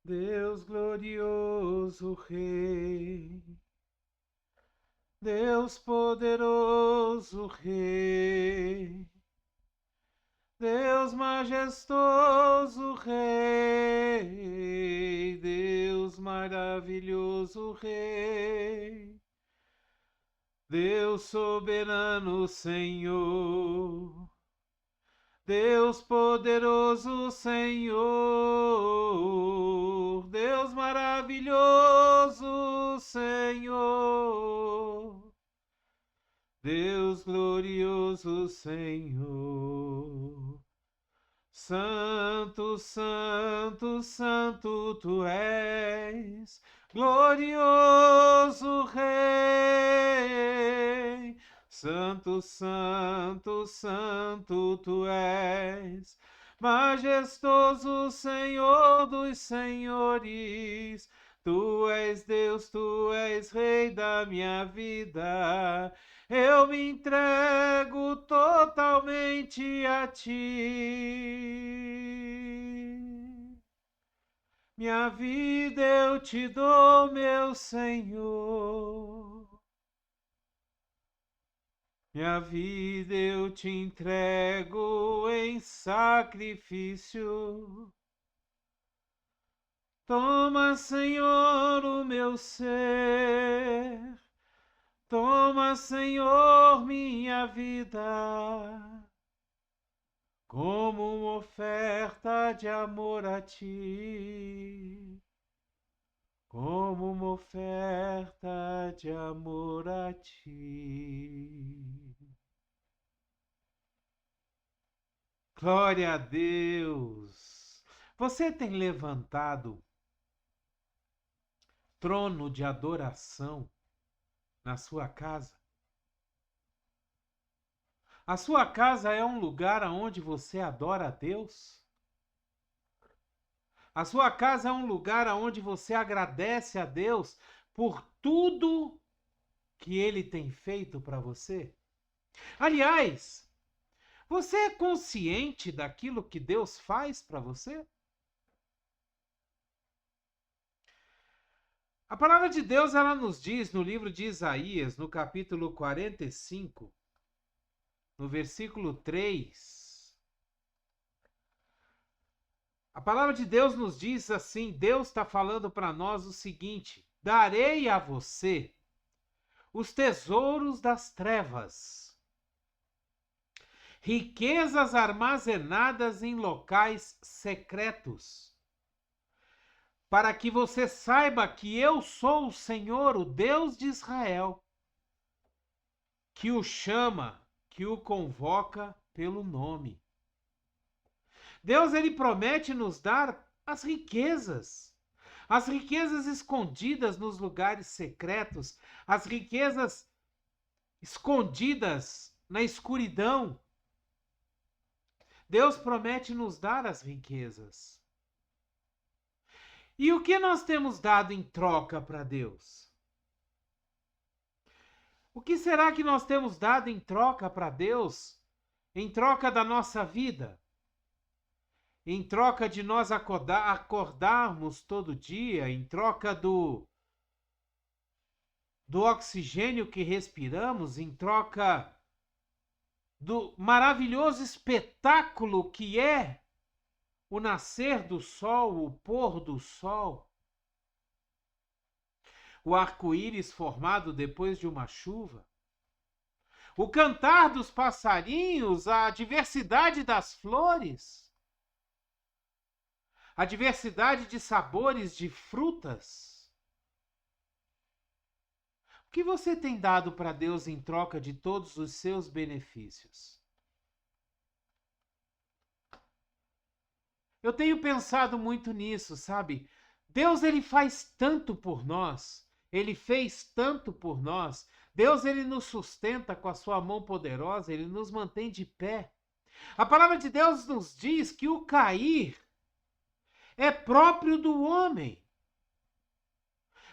Deus glorioso Rei, Deus poderoso Rei, Deus majestoso Rei, Deus maravilhoso Rei, Deus soberano Senhor, Deus poderoso Senhor, Deus maravilhoso Senhor, Deus glorioso Senhor. Santo, santo, santo tu és, glorioso Rei. Santo, santo, santo tu és, majestoso Senhor dos senhores. Tu és Deus, tu és Rei da minha vida. Eu me entrego totalmente a ti. Minha vida eu te dou, meu Senhor. Minha vida eu te entrego em sacrifício. Toma, Senhor, o meu ser. Toma, Senhor, minha vida, como uma oferta de amor a ti, como uma oferta de amor a ti. Glória a Deus! Você tem levantado trono de adoração na sua casa? A sua casa é um lugar onde você adora a Deus? A sua casa é um lugar onde você agradece a Deus por tudo que Ele tem feito para você? Aliás, você é consciente daquilo que Deus faz para você? A palavra de Deus, ela nos diz no livro de Isaías, no capítulo 45, no versículo 3. A palavra de Deus nos diz assim, Deus está falando para nós o seguinte: darei a você os tesouros das trevas, riquezas armazenadas em locais secretos, para que você saiba que eu sou o Senhor, o Deus de Israel, que o chama, que o convoca pelo nome. Deus, ele promete nos dar as riquezas escondidas nos lugares secretos, as riquezas escondidas na escuridão. Deus promete nos dar as riquezas. E o que nós temos dado em troca para Deus? O que será que nós temos dado em troca para Deus? Em troca da nossa vida? Em troca de nós acordarmos todo dia? Em troca do oxigênio que respiramos? Em troca do maravilhoso espetáculo que é o nascer do sol, o pôr do sol, o arco-íris formado depois de uma chuva, o cantar dos passarinhos, a diversidade das flores, a diversidade de sabores de frutas. O que você tem dado para Deus em troca de todos os seus benefícios? Eu tenho pensado muito nisso, sabe? Deus, ele faz tanto por nós, ele fez tanto por nós. Deus, ele nos sustenta com a sua mão poderosa, ele nos mantém de pé. A palavra de Deus nos diz que o cair é próprio do homem,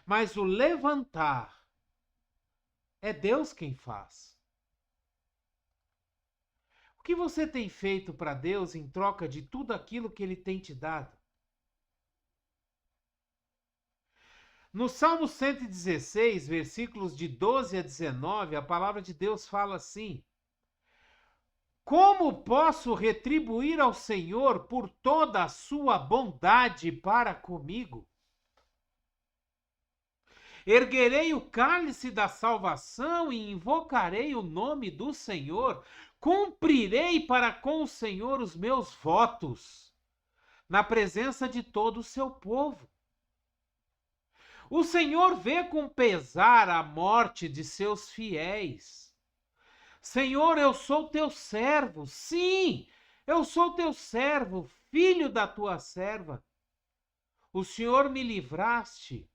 mas o levantar é Deus quem faz. O que você tem feito para Deus em troca de tudo aquilo que ele tem te dado? No Salmo 116, versículos de 12 a 19, a palavra de Deus fala assim: Como posso retribuir ao Senhor por toda a sua bondade para comigo? Erguerei o cálice da salvação e invocarei o nome do Senhor. Cumprirei para com o Senhor os meus votos, na presença de todo o seu povo. O Senhor vê com pesar a morte de seus fiéis. Senhor, eu sou teu servo. Sim, eu sou teu servo, filho da tua serva. O Senhor me livraste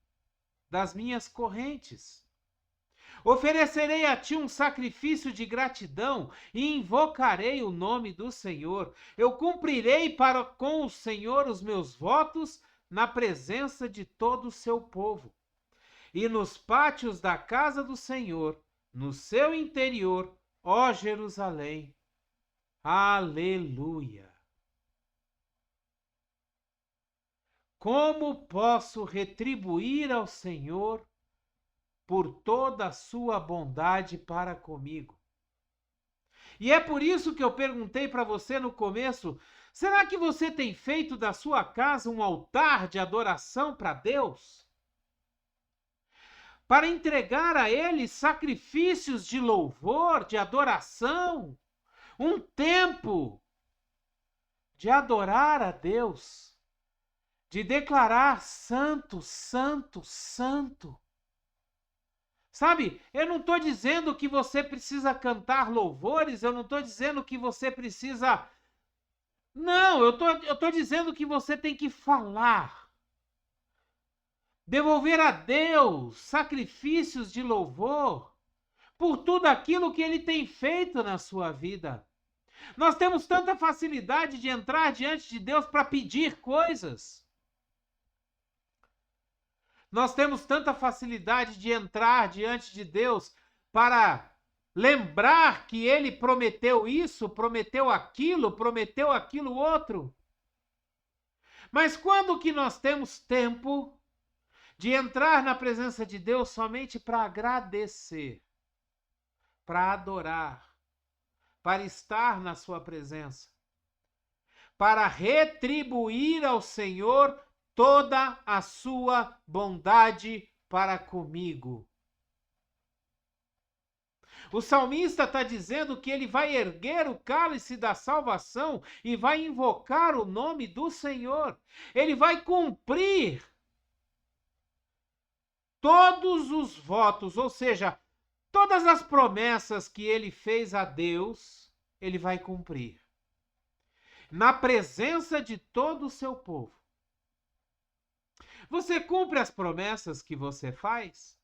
das minhas correntes. Oferecerei a ti um sacrifício de gratidão e invocarei o nome do Senhor. Eu cumprirei para com o Senhor os meus votos na presença de todo o seu povo. E nos pátios da casa do Senhor, no seu interior, ó Jerusalém. Aleluia! Como posso retribuir ao Senhor por toda a sua bondade para comigo? E é por isso que eu perguntei para você no começo: será que você tem feito da sua casa um altar de adoração para Deus? Para entregar a Ele sacrifícios de louvor, de adoração, um tempo de adorar a Deus, de declarar santo, santo, santo. Sabe, eu não estou dizendo que você precisa cantar louvores, eu não estou dizendo que você precisa... Não, eu tô dizendo que você tem que falar. Devolver a Deus sacrifícios de louvor por tudo aquilo que Ele tem feito na sua vida. Nós temos tanta facilidade de entrar diante de Deus para pedir coisas. Nós temos tanta facilidade de entrar diante de Deus para lembrar que Ele prometeu isso, prometeu aquilo outro. Mas quando que nós temos tempo de entrar na presença de Deus somente para agradecer, para adorar, para estar na sua presença, para retribuir ao Senhor toda a sua bondade para comigo? O salmista está dizendo que ele vai erguer o cálice da salvação e vai invocar o nome do Senhor. Ele vai cumprir todos os votos, ou seja, todas as promessas que ele fez a Deus, ele vai cumprir. Na presença de todo o seu povo. Você cumpre as promessas que você faz?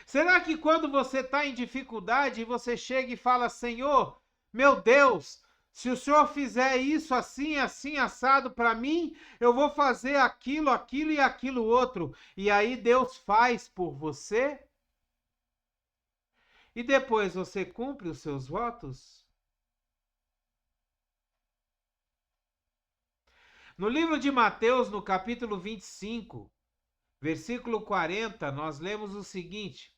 Será que quando você está em dificuldade, você chega e fala: Senhor, meu Deus, se o Senhor fizer isso assim, assim, assado para mim, eu vou fazer aquilo, aquilo e aquilo outro. E aí Deus faz por você? E depois você cumpre os seus votos? No livro de Mateus, no capítulo 25, versículo 40, nós lemos o seguinte: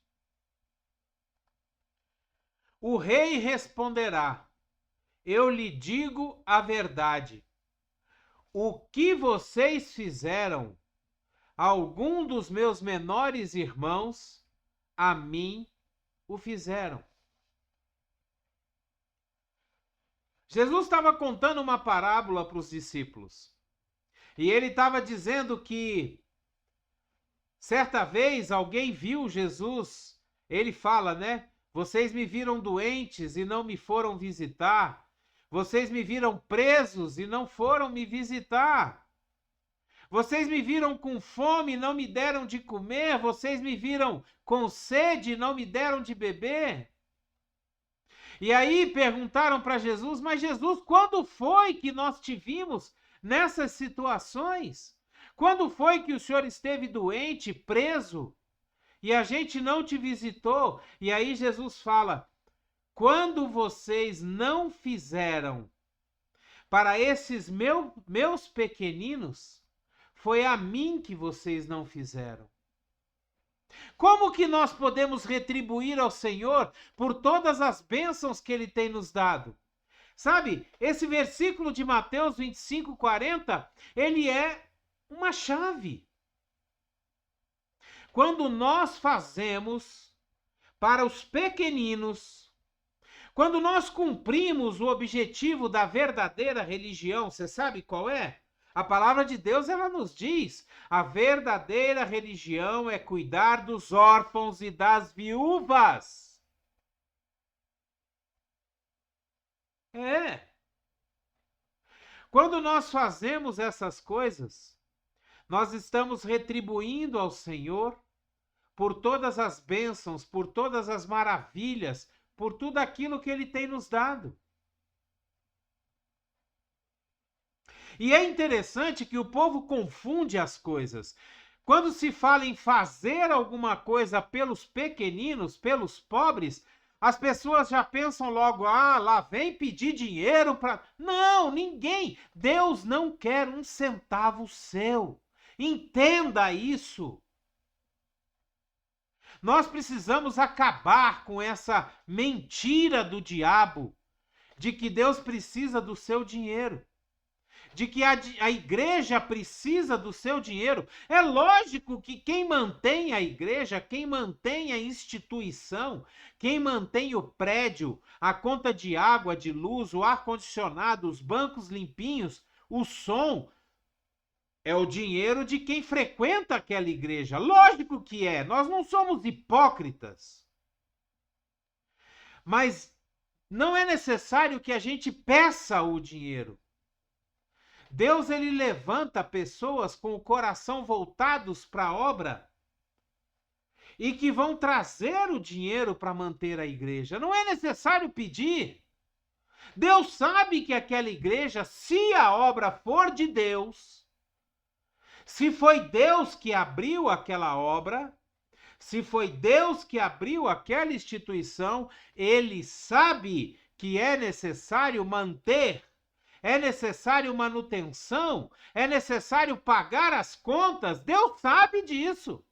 O rei responderá: Eu lhe digo a verdade. O que vocês fizeram a algum dos meus menores irmãos, a mim o fizeram. Jesus estava contando uma parábola para os discípulos. E ele estava dizendo que certa vez alguém viu Jesus. Ele fala, né? Vocês me viram doentes e não me foram visitar. Vocês me viram presos e não foram me visitar. Vocês me viram com fome e não me deram de comer. Vocês me viram com sede e não me deram de beber. E aí perguntaram para Jesus: mas Jesus, quando foi que nós te vimos nessas situações? Quando foi que o Senhor esteve doente, preso, e a gente não te visitou? E aí Jesus fala: quando vocês não fizeram para esses meus pequeninos, foi a mim que vocês não fizeram. Como que nós podemos retribuir ao Senhor por todas as bênçãos que Ele tem nos dado? Sabe, esse versículo de Mateus 25:40, ele é uma chave. Quando nós fazemos para os pequeninos, quando nós cumprimos o objetivo da verdadeira religião, você sabe qual é? A palavra de Deus, ela nos diz, a verdadeira religião é cuidar dos órfãos e das viúvas. É. Quando nós fazemos essas coisas, nós estamos retribuindo ao Senhor por todas as bênçãos, por todas as maravilhas, por tudo aquilo que Ele tem nos dado. E é interessante que o povo confunde as coisas. Quando se fala em fazer alguma coisa pelos pequeninos, pelos pobres, as pessoas já pensam logo, ah, lá vem pedir dinheiro para... Não, ninguém. Deus não quer um centavo seu. Entenda isso. Nós precisamos acabar com essa mentira do diabo de que Deus precisa do seu dinheiro, de que a igreja precisa do seu dinheiro. É lógico que quem mantém a igreja, quem mantém a instituição, quem mantém o prédio, a conta de água, de luz, o ar-condicionado, os bancos limpinhos, o som, é o dinheiro de quem frequenta aquela igreja. Lógico que é, nós não somos hipócritas. Mas não é necessário que a gente peça o dinheiro. Deus, ele levanta pessoas com o coração voltados para a obra e que vão trazer o dinheiro para manter a igreja. Não é necessário pedir. Deus sabe que aquela igreja, se a obra for de Deus, se foi Deus que abriu aquela obra, se foi Deus que abriu aquela instituição, Ele sabe que é necessário manter, é necessário manutenção, é necessário pagar as contas. Deus sabe disso.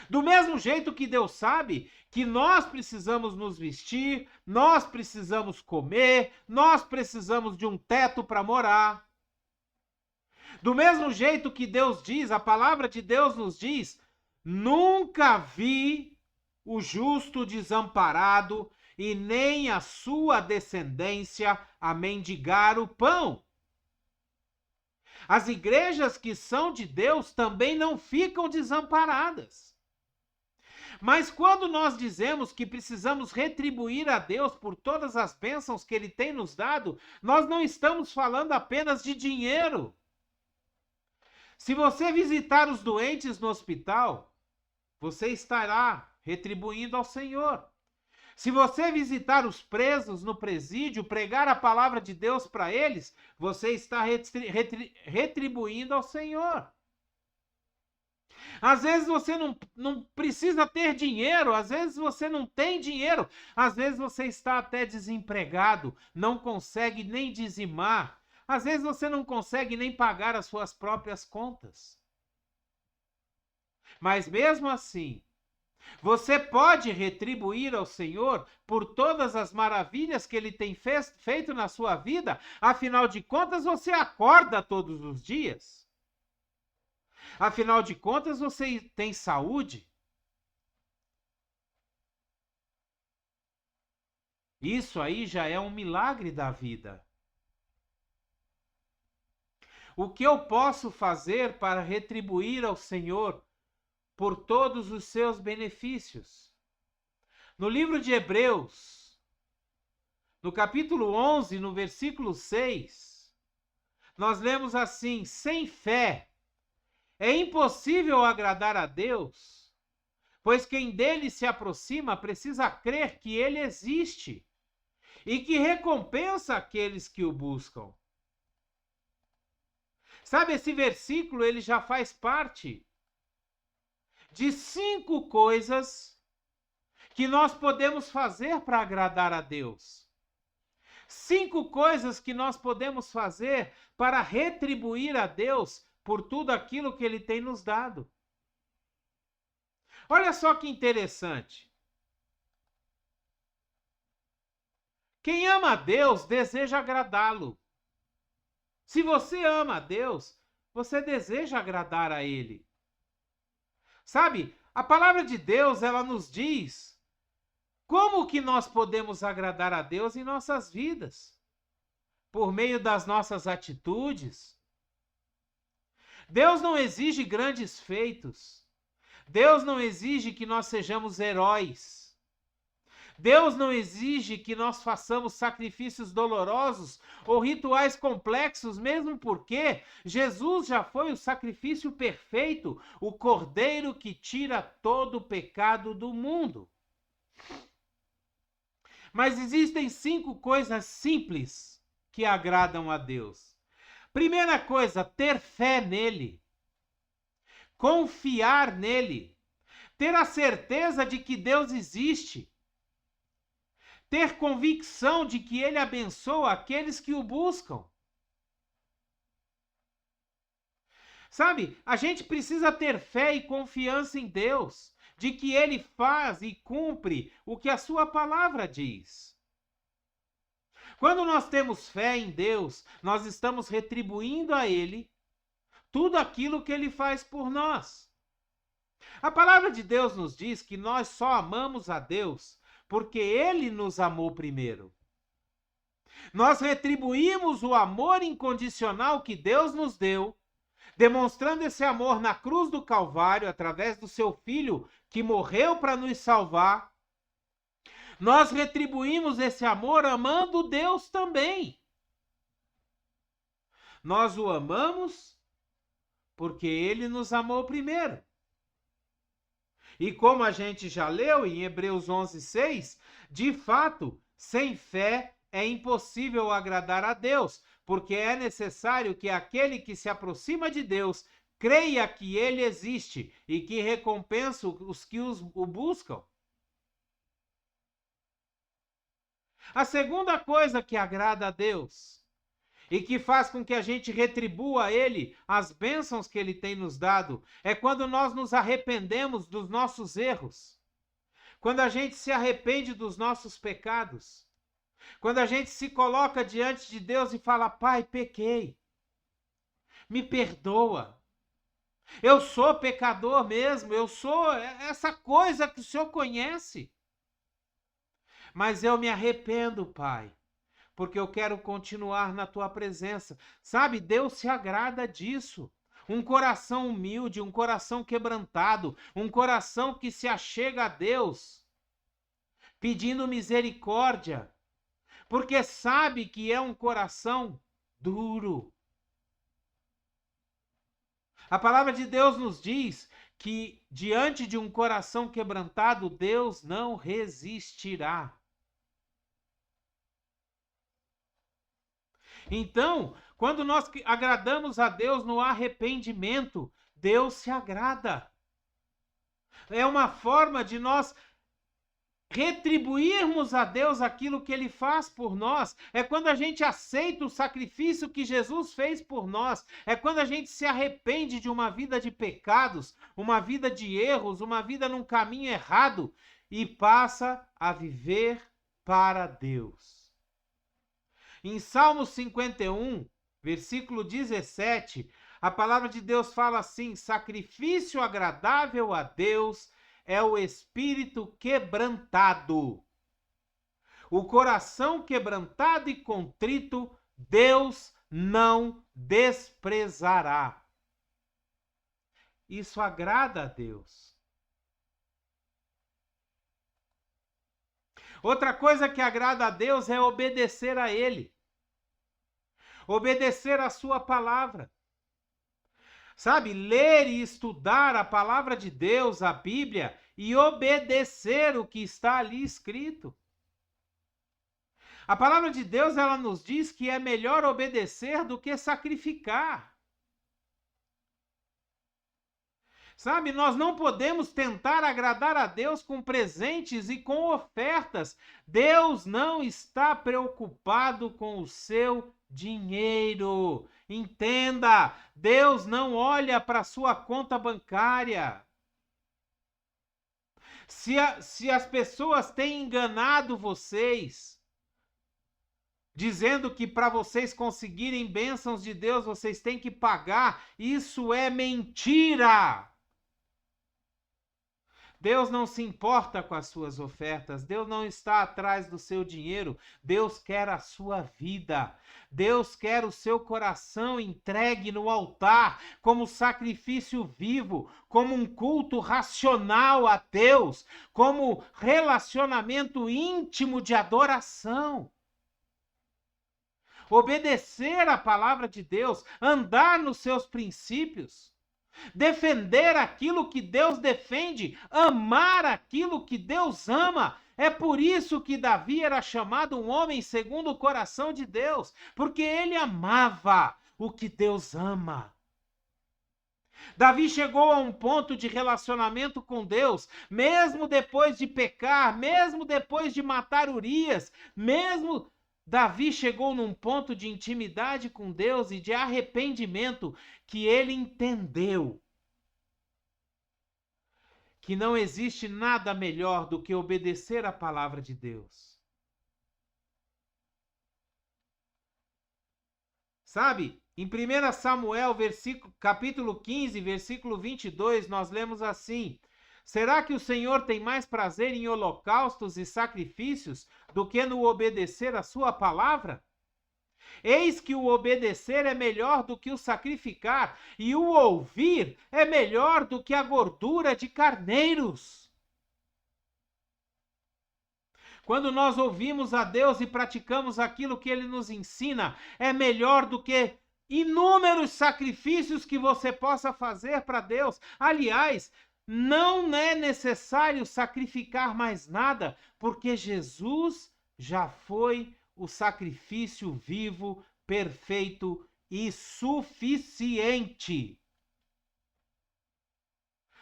Do mesmo jeito que Deus sabe que nós precisamos nos vestir, nós precisamos comer, nós precisamos de um teto para morar. Do mesmo jeito que Deus diz, a palavra de Deus nos diz, nunca vi o justo desamparado e nem a sua descendência a mendigar o pão. As igrejas que são de Deus também não ficam desamparadas. Mas quando nós dizemos que precisamos retribuir a Deus por todas as bênçãos que Ele tem nos dado, nós não estamos falando apenas de dinheiro. Se você visitar os doentes no hospital, você estará retribuindo ao Senhor. Se você visitar os presos no presídio, pregar a palavra de Deus para eles, você está retribuindo ao Senhor. Às vezes você não precisa ter dinheiro, às vezes você não tem dinheiro, às vezes você está até desempregado, não consegue nem dizimar, às vezes você não consegue nem pagar as suas próprias contas. Mas mesmo assim, você pode retribuir ao Senhor por todas as maravilhas que Ele tem feito na sua vida. Afinal de contas, você acorda todos os dias. Afinal de contas, você tem saúde. Isso aí já é um milagre da vida. O que eu posso fazer para retribuir ao Senhor por todos os seus benefícios? No livro de Hebreus, no capítulo 11, no versículo 6, nós lemos assim: sem fé é impossível agradar a Deus, pois quem dele se aproxima precisa crer que ele existe e que recompensa aqueles que o buscam. Sabe, esse versículo ele já faz parte de 5 coisas que nós podemos fazer para agradar a Deus. 5 coisas que nós podemos fazer para retribuir a Deus por tudo aquilo que Ele tem nos dado. Olha só que interessante. Quem ama a Deus deseja agradá-lo. Se você ama a Deus, você deseja agradar a Ele. Sabe, a palavra de Deus, ela nos diz como que nós podemos agradar a Deus em nossas vidas. Por meio das nossas atitudes. Deus não exige grandes feitos. Deus não exige que nós sejamos heróis. Deus não exige que nós façamos sacrifícios dolorosos ou rituais complexos, mesmo porque Jesus já foi o sacrifício perfeito, o Cordeiro que tira todo o pecado do mundo. Mas existem 5 coisas simples que agradam a Deus. Primeira coisa, ter fé nele. Confiar nele. Ter a certeza de que Deus existe. Ter convicção de que ele abençoa aqueles que o buscam. Sabe, a gente precisa ter fé e confiança em Deus, de que ele faz e cumpre o que a sua palavra diz. Quando nós temos fé em Deus, nós estamos retribuindo a ele tudo aquilo que ele faz por nós. A palavra de Deus nos diz que nós só amamos a Deus porque ele nos amou primeiro. Nós retribuímos o amor incondicional que Deus nos deu, demonstrando esse amor na cruz do Calvário, através do seu Filho que morreu para nos salvar. Nós retribuímos esse amor amando Deus também. Nós o amamos porque ele nos amou primeiro. E como a gente já leu em Hebreus 11:6, de fato, sem fé é impossível agradar a Deus, porque é necessário que aquele que se aproxima de Deus creia que ele existe e que recompensa os que o buscam. A segunda coisa que agrada a Deus e que faz com que a gente retribua a ele as bênçãos que ele tem nos dado, é quando nós nos arrependemos dos nossos erros, quando a gente se arrepende dos nossos pecados, quando a gente se coloca diante de Deus e fala: Pai, pequei, me perdoa, eu sou pecador mesmo, eu sou essa coisa que o Senhor conhece, mas eu me arrependo, Pai, porque eu quero continuar na tua presença. Sabe, Deus se agrada disso. Um coração humilde, um coração quebrantado, um coração que se achega a Deus, pedindo misericórdia, porque sabe que é um coração duro. A palavra de Deus nos diz que diante de um coração quebrantado, Deus não resistirá. Então, quando nós agradamos a Deus no arrependimento, Deus se agrada. É uma forma de nós retribuirmos a Deus aquilo que ele faz por nós. É quando a gente aceita o sacrifício que Jesus fez por nós. É quando a gente se arrepende de uma vida de pecados, uma vida de erros, uma vida num caminho errado e passa a viver para Deus. Em Salmo 51, versículo 17, a palavra de Deus fala assim: sacrifício agradável a Deus é o espírito quebrantado. O coração quebrantado e contrito, Deus não desprezará. Isso agrada a Deus. Outra coisa que agrada a Deus é obedecer a Ele. Obedecer a sua palavra. Sabe, ler e estudar a palavra de Deus, a Bíblia, e obedecer o que está ali escrito. A palavra de Deus, ela nos diz que é melhor obedecer do que sacrificar. Sabe, nós não podemos tentar agradar a Deus com presentes e com ofertas. Deus não está preocupado com o seu dinheiro. Entenda, Deus não olha para a sua conta bancária. Se as pessoas têm enganado vocês, dizendo que para vocês conseguirem bênçãos de Deus, vocês têm que pagar, isso é mentira. Deus não se importa com as suas ofertas, Deus não está atrás do seu dinheiro, Deus quer a sua vida, Deus quer o seu coração entregue no altar, como sacrifício vivo, como um culto racional a Deus, como relacionamento íntimo de adoração. Obedecer a palavra de Deus, andar nos seus princípios, defender aquilo que Deus defende, amar aquilo que Deus ama. É por isso que Davi era chamado um homem segundo o coração de Deus, porque ele amava o que Deus ama. Davi chegou a um ponto de relacionamento com Deus, mesmo depois de pecar, mesmo depois de matar Urias, Davi chegou num ponto de intimidade com Deus e de arrependimento que ele entendeu que não existe nada melhor do que obedecer à palavra de Deus. Sabe, em 1 Samuel, capítulo 15, versículo 22, nós lemos assim: será que o Senhor tem mais prazer em holocaustos e sacrifícios do que no obedecer a sua palavra? Eis que o obedecer é melhor do que o sacrificar, e o ouvir é melhor do que a gordura de carneiros. Quando nós ouvimos a Deus e praticamos aquilo que Ele nos ensina, é melhor do que inúmeros sacrifícios que você possa fazer para Deus. Aliás, não é necessário sacrificar mais nada, porque Jesus já foi o sacrifício vivo, perfeito e suficiente.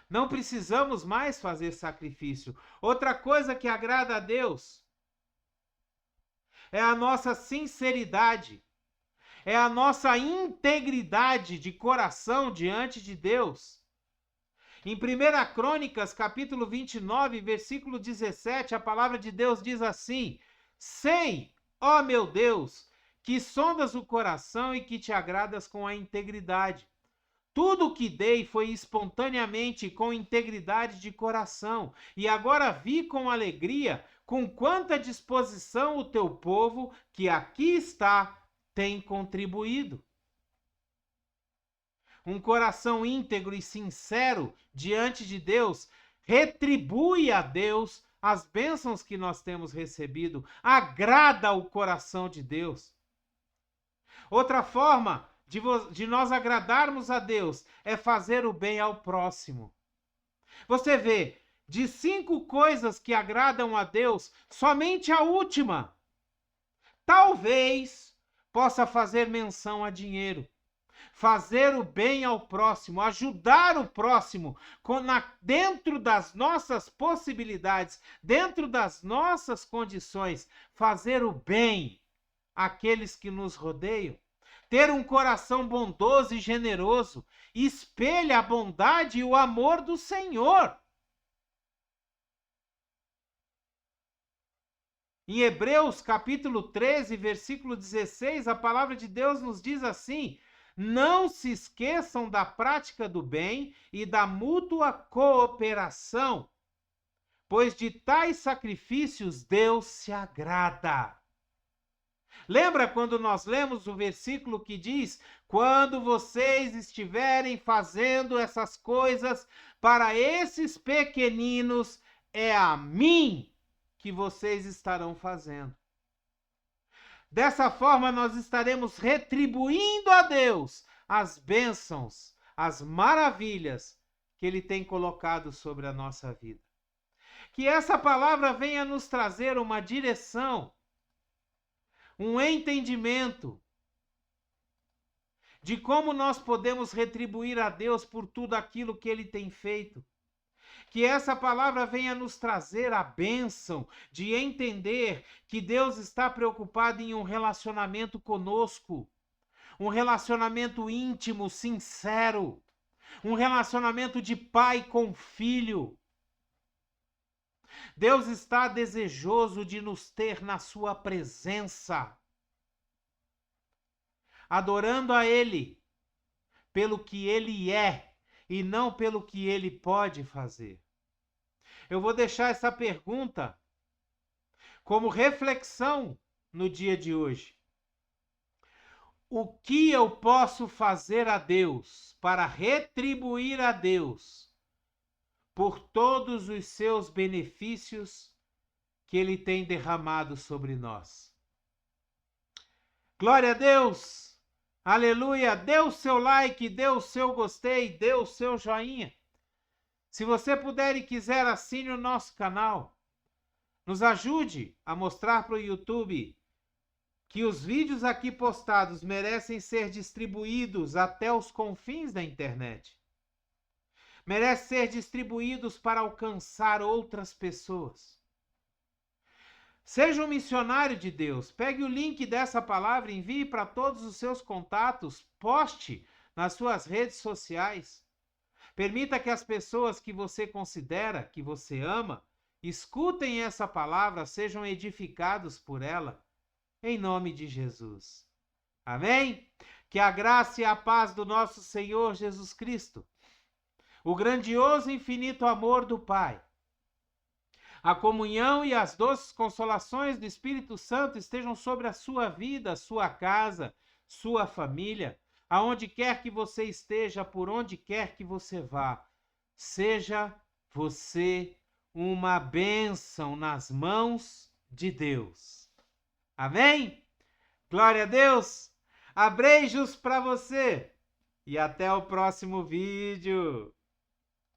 Não precisamos mais fazer sacrifício. Outra coisa que agrada a Deus é a nossa sinceridade, é a nossa integridade de coração diante de Deus. Em 1 Crônicas, capítulo 29, versículo 17, a palavra de Deus diz assim: sei, ó meu Deus, que sondas o coração e que te agradas com a integridade. Tudo o que dei foi espontaneamente, com integridade de coração, e agora vi com alegria com quanta disposição o teu povo, que aqui está, tem contribuído. Um coração íntegro e sincero diante de Deus retribui a Deus as bênçãos que nós temos recebido, agrada o coração de Deus. Outra forma de nós agradarmos a Deus é fazer o bem ao próximo. Você vê, de 5 coisas que agradam a Deus, somente a última talvez possa fazer menção a dinheiro. Fazer o bem ao próximo, ajudar o próximo, dentro das nossas possibilidades, dentro das nossas condições, fazer o bem àqueles que nos rodeiam. Ter um coração bondoso e generoso espelha a bondade e o amor do Senhor. Em Hebreus, capítulo 13, versículo 16, a palavra de Deus nos diz assim: não se esqueçam da prática do bem e da mútua cooperação, pois de tais sacrifícios Deus se agrada. Lembra quando nós lemos o versículo que diz: quando vocês estiverem fazendo essas coisas para esses pequeninos, é a mim que vocês estarão fazendo. Dessa forma, nós estaremos retribuindo a Deus as bênçãos, as maravilhas que Ele tem colocado sobre a nossa vida. Que essa palavra venha nos trazer uma direção, um entendimento de como nós podemos retribuir a Deus por tudo aquilo que Ele tem feito. Que essa palavra venha nos trazer a bênção de entender que Deus está preocupado em um relacionamento conosco, um relacionamento íntimo, sincero, um relacionamento de pai com filho. Deus está desejoso de nos ter na sua presença, adorando a Ele pelo que Ele é e não pelo que Ele pode fazer. Eu vou deixar essa pergunta como reflexão no dia de hoje. O que eu posso fazer a Deus para retribuir a Deus por todos os seus benefícios que Ele tem derramado sobre nós? Glória a Deus! Aleluia! Dê o seu like, dê o seu gostei, dê o seu joinha. Se você puder e quiser, assine o nosso canal. Nos ajude a mostrar para o YouTube que os vídeos aqui postados merecem ser distribuídos até os confins da internet. Merecem ser distribuídos para alcançar outras pessoas. Seja um missionário de Deus. Pegue o link dessa palavra, envie para todos os seus contatos, poste nas suas redes sociais. Permita que as pessoas que você considera, que você ama, escutem essa palavra, sejam edificados por ela, em nome de Jesus. Amém? Que a graça e a paz do nosso Senhor Jesus Cristo, o grandioso e infinito amor do Pai, a comunhão e as doces consolações do Espírito Santo estejam sobre a sua vida, sua casa, sua família, aonde quer que você esteja, por onde quer que você vá. Seja você uma bênção nas mãos de Deus. Amém? Glória a Deus! Abreijos para você! E até o próximo vídeo!